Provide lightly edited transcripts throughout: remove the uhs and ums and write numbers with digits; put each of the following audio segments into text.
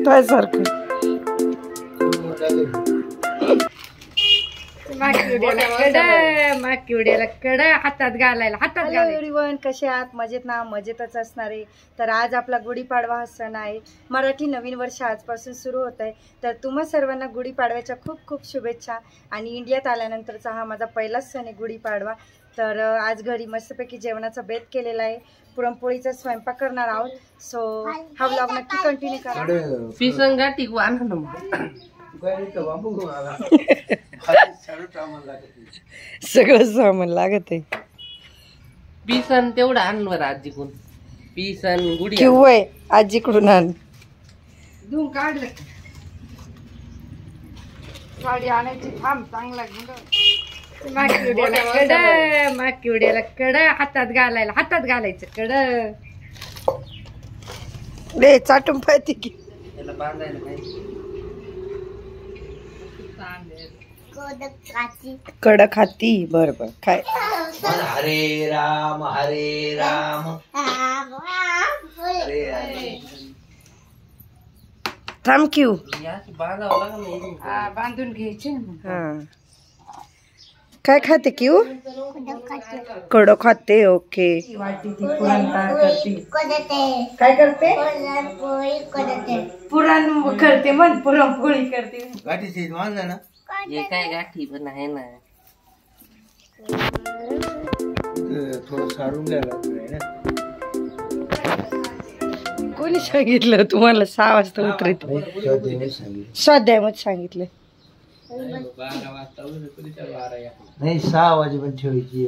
तुझ्यासारखं माकिवड्याला कड हातात घालायला हॅलो एव्हरीवन, कसे आहात? मजेत ना? मजेतच असणार आहे. तर आज आपला गुढीपाडवा हा सण आहे. मराठी नवीन वर्ष आजपासून सुरू होत आहे. तर तुम्हा सर्वांना गुढीपाडव्याच्या खूप खूप शुभेच्छा. आणि इंडियात आल्यानंतरचा हा माझा पहिलाच सण आहे गुढीपाडवा. तर आज घरी मस्तपैकी जेवणाचा बेत केलेला आहे. पुरणपोळीचा स्वयंपाक करणार आहोत. सो हा व्लॉग नक्की कंटिन्यू करा. सगळं सामान लागत आहे. पिसन तेवढं आणवर आजीकडून पिसन गुढी किंवा आजीकडून आण. धुवून काढलं गाडी आणायची. थांब चांगला माकिवड्याला कड हातात घालायचं कड रे चाटून पाहते की त्याला बांधायला कडक हाती. बरोबर काय हरे राम थँक्यू. बांधून घ्यायचे. काय खाते क्यू? कडक खाते. ओके. काय करते? पुरण करते. मन पुरणपोळी करते. हे काय गाठी पण आहे ना. थोडं सारून घ्यायला कोणी सांगितलं तुम्हाला 6 वाजता उतरत? स्वाध्यायामध्ये सांगितलं. नाही 6 वाजेपर्यंत ठेवायची.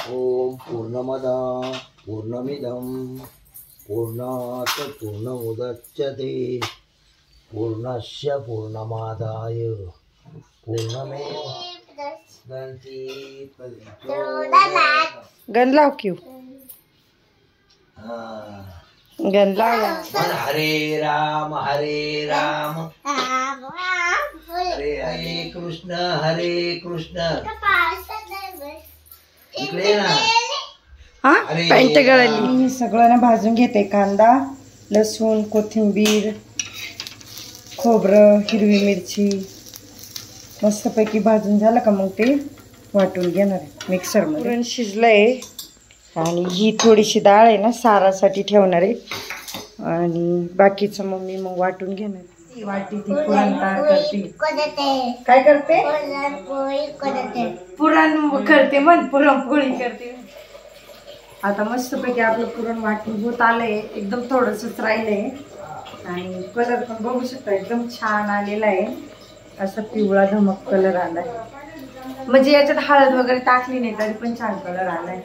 ओम पूर्णमदा पूर्णमिदं पूर्णात् पूर्णमुदच्यते पूर्णस्य पूर्णमादाय गण लाव क्यू. गण लाव. हरे राम हरे कृष्ण इकडे ना. हा पॅन्ट गळली. सगळं ना भाजून घेते. कांदा, लसूण, कोथिंबीर, खोबरं, हिरवी मिरची मस्तपैकी भाजून झालं का मग ते वाटून घेणार आहे मिक्सरमध्ये. पुरण शिजलंय आणि ही थोडीशी डाळ आहे ना सारासाठी ठेवणार आहे. आणि बाकीचं मग मी वाटून घेणार. वाटी ती पुरण करते. काय करते? पुरण करते. मन पुरणपोळी करते. आता मस्तपैकी आपलं पुरण वाटून होत आलंय. एकदम थोडंसंच राहिलंय. आणि कलर पण बघू शकता एकदम छान आलेला आहे. असा पिवळा धमक कलर आलाय. म्हणजे याच्यात हळद वगैरे टाकली नाही तरी पण छान कलर आलाय.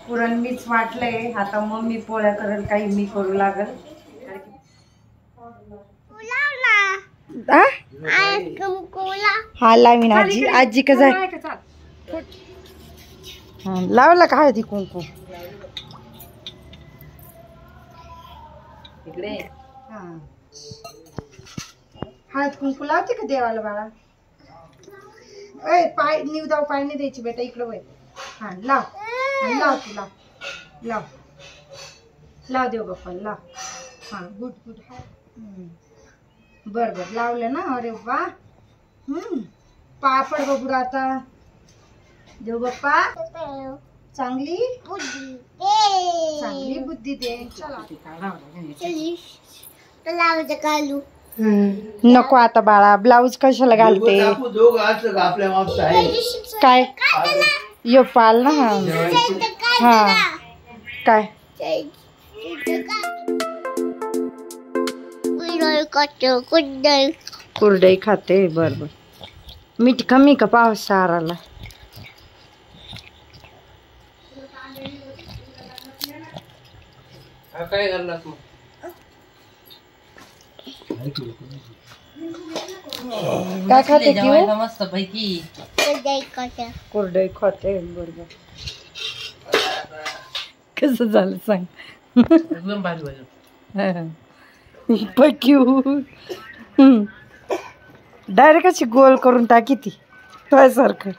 पुरण मीच वाटलंय. आता मम्मी पोळ्या करेल, काही मी करू लागल. हा लावीन आजी. आजी का जाय लावला का हळदी कुंकू? इकडे हळद कुंकू लावते का देवाला बाळा? पाय निवदाव पाय नाही द्यायची बेटा. इकडं वय. हा लाव. लाव तू लाव देव बाप्पा लाव. हा गुड बर लावलं ना. अरे वा. पापड बघू आता. देव बाप्पा चांगली बुद्धी दे. नको आता बाळा. ब्लाऊज कशाला घालते? काय यो पाल ना. हा काय कुरडई खाते. बरोबर. मीठ कमी का पाऊस साराला? काय करणार मग? काय खाते जेवायला मस्त पैकी कुरडई खाते. बरोबर. कसं झालं सांग? एकदम भारी भारी. डायरेक्ट अशी गोल करून टाकी ती तुझ्यासारखं.